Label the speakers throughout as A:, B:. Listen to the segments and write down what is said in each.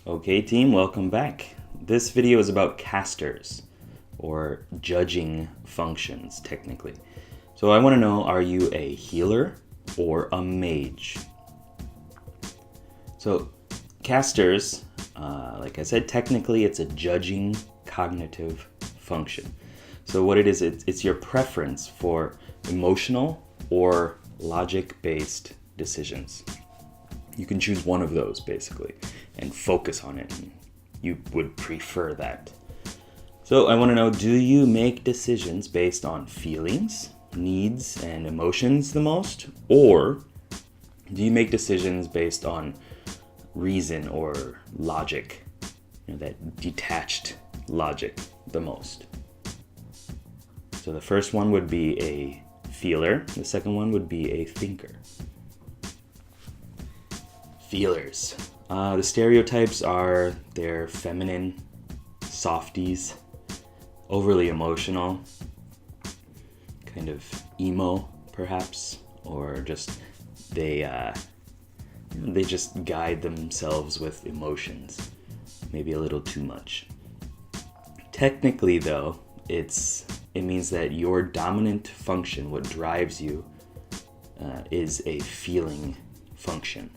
A: Okay team, welcome back. This video is about casters, or judging functions technically. So I want to know, are you a healer or a mage? So casters, like I said, technically it's a judging cognitive function. So what it is, it's your preference for emotional or logic-based decisions. You can choose one of those basically and focus on it. You would prefer that. So I want to know, do you make decisions based on feelings, needs, and emotions the most? Or do you make decisions based on reason or logic, that detached logic the most? So the first one would be a feeler. The second one would be a thinker. Feelers. The stereotypes are they're feminine, softies, overly emotional, kind of emo perhaps, or just they just guide themselves with emotions, maybe a little too much. Technically though, it means that your dominant function, what drives you, is a feeling function.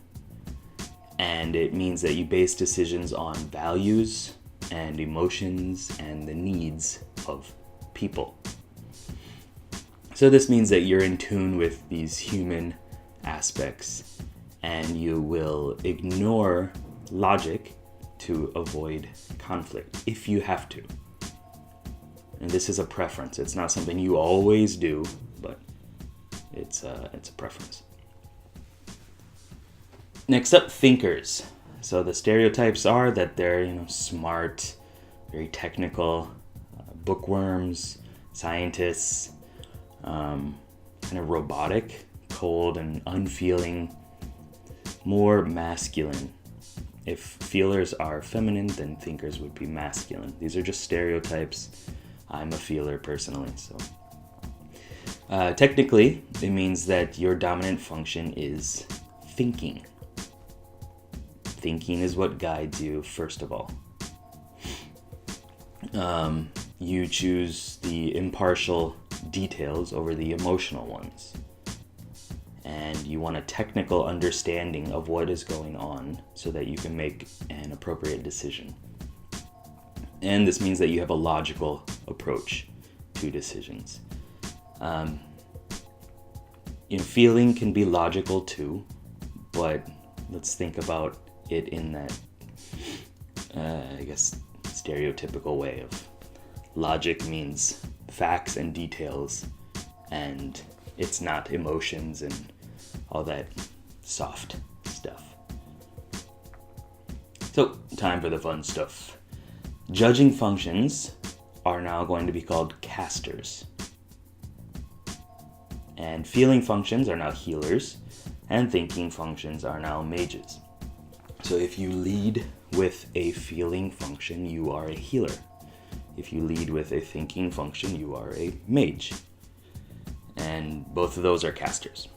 A: And it means that you base decisions on values and emotions and the needs of people. So this means that you're in tune with these human aspects and you will ignore logic to avoid conflict if you have to. And this is a preference. It's not something you always do, but it's a preference. Next up, thinkers. So the stereotypes are that they're smart, very technical, bookworms, scientists, kind of robotic, cold and unfeeling, more masculine. If feelers are feminine, then thinkers would be masculine. These are just stereotypes. I'm a feeler personally, so. Technically, it means that your dominant function is thinking. Thinking is what guides you, first of all. You choose the impartial details over the emotional ones. And you want a technical understanding of what is going on so that you can make an appropriate decision. And this means that you have a logical approach to decisions. Feeling can be logical too, but let's think about it in that, stereotypical way of logic means facts and details, and it's not emotions and all that soft stuff. So, time for the fun stuff. Judging functions are now going to be called casters. And feeling functions are now healers, and thinking functions are now mages. So if you lead with a feeling function, you are a healer. If you lead with a thinking function, you are a mage. And both of those are casters.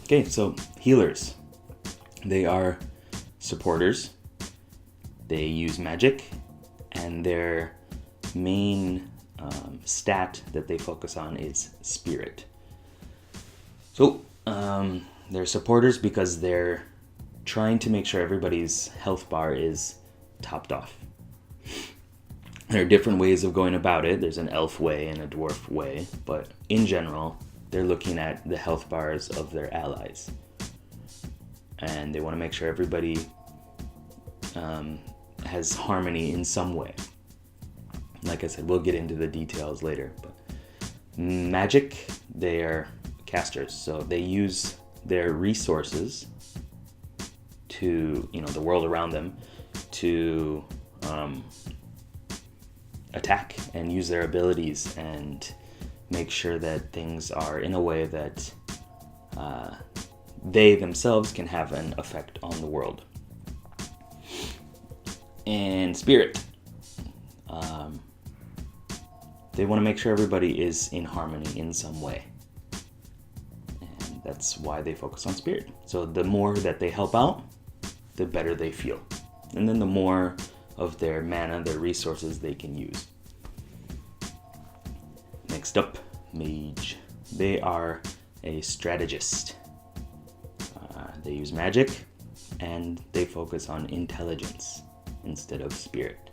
A: Okay, so healers. They are supporters. They use magic, and their main stat that they focus on is spirit. So they're supporters because they're trying to make sure everybody's health bar is topped off. There are different ways of going about it. There's an elf way and a dwarf way, but in general, they're looking at the health bars of their allies. And they want to make sure everybody has harmony in some way. Like I said, we'll get into the details later. But magic, they are casters, so they use their resources to, the world around them, to attack and use their abilities and make sure that things are in a way that they themselves can have an effect on the world. And spirit. They want to make sure everybody is in harmony in some way. And that's why they focus on spirit. So the more that they help out, the better they feel. And then the more of their mana, their resources they can use. Next up, Mage. They are a strategist. They use magic, and they focus on intelligence instead of spirit.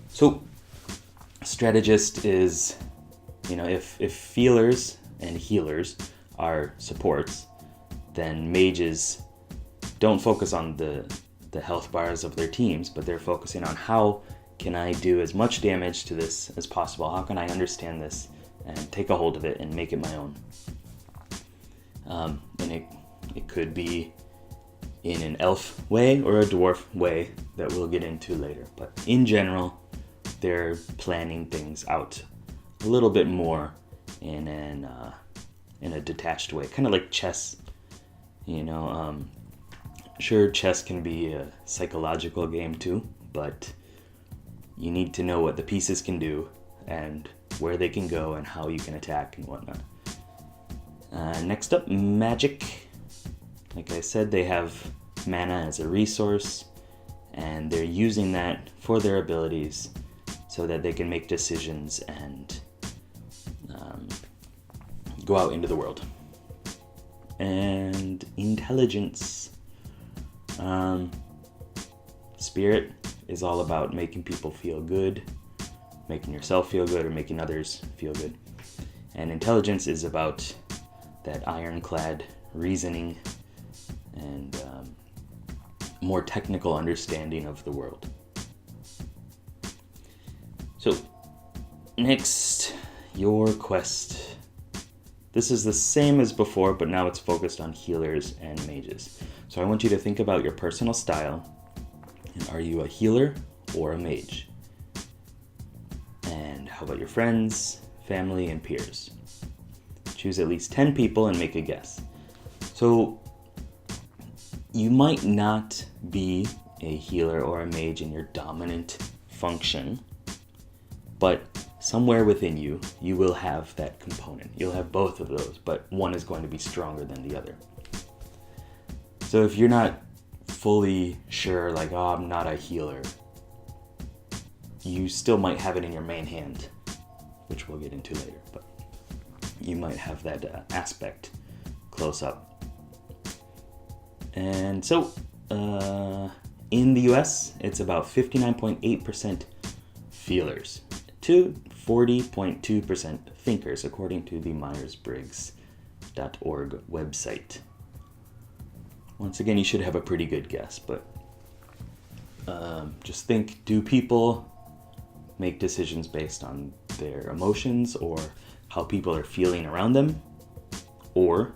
A: So, strategist is, if feelers and healers are supports, then mages don't focus on the health bars of their teams, but they're focusing on how can I do as much damage to this as possible? How can I understand this and take a hold of it and make it my own? And it could be in an elf way or a dwarf way that we'll get into later. But in general, they're planning things out a little bit more in a detached way, kind of like chess. Sure, chess can be a psychological game too, but you need to know what the pieces can do and where they can go and how you can attack and whatnot. Next up, magic. Like I said, they have mana as a resource, and they're using that for their abilities so that they can make decisions and go out into the world. And intelligence. Spirit is all about making people feel good, making yourself feel good, or making others feel good. And intelligence is about that ironclad reasoning and more technical understanding of the world. So, next, your quest. This is the same as before, but now it's focused on healers and mages. So I want you to think about your personal style. And are you a healer or a mage? And how about your friends, family, and peers? Choose at least 10 people and make a guess. So you might not be a healer or a mage in your dominant function, but somewhere within you, you will have that component. You'll have both of those, but one is going to be stronger than the other. So if you're not fully sure, like, oh, I'm not a healer, you still might have it in your main hand, which we'll get into later, but you might have that aspect close up. And so, in the US, it's about 59.8% feelers to 40.2% thinkers, according to the Myers-Briggs.org website. Once again, you should have a pretty good guess, but just think, do people make decisions based on their emotions or how people are feeling around them? Or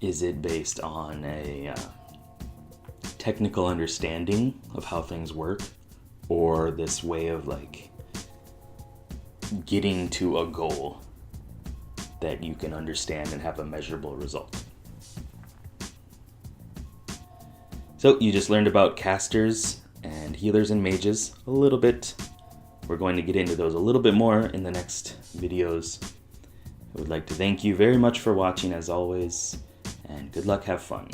A: is it based on a technical understanding of how things work, or this way of like getting to a goal that you can understand and have a measurable result? So you just learned about casters and healers and mages a little bit. We're going to get into those a little bit more in the next videos. I would like to thank you very much for watching as always, and good luck, have fun.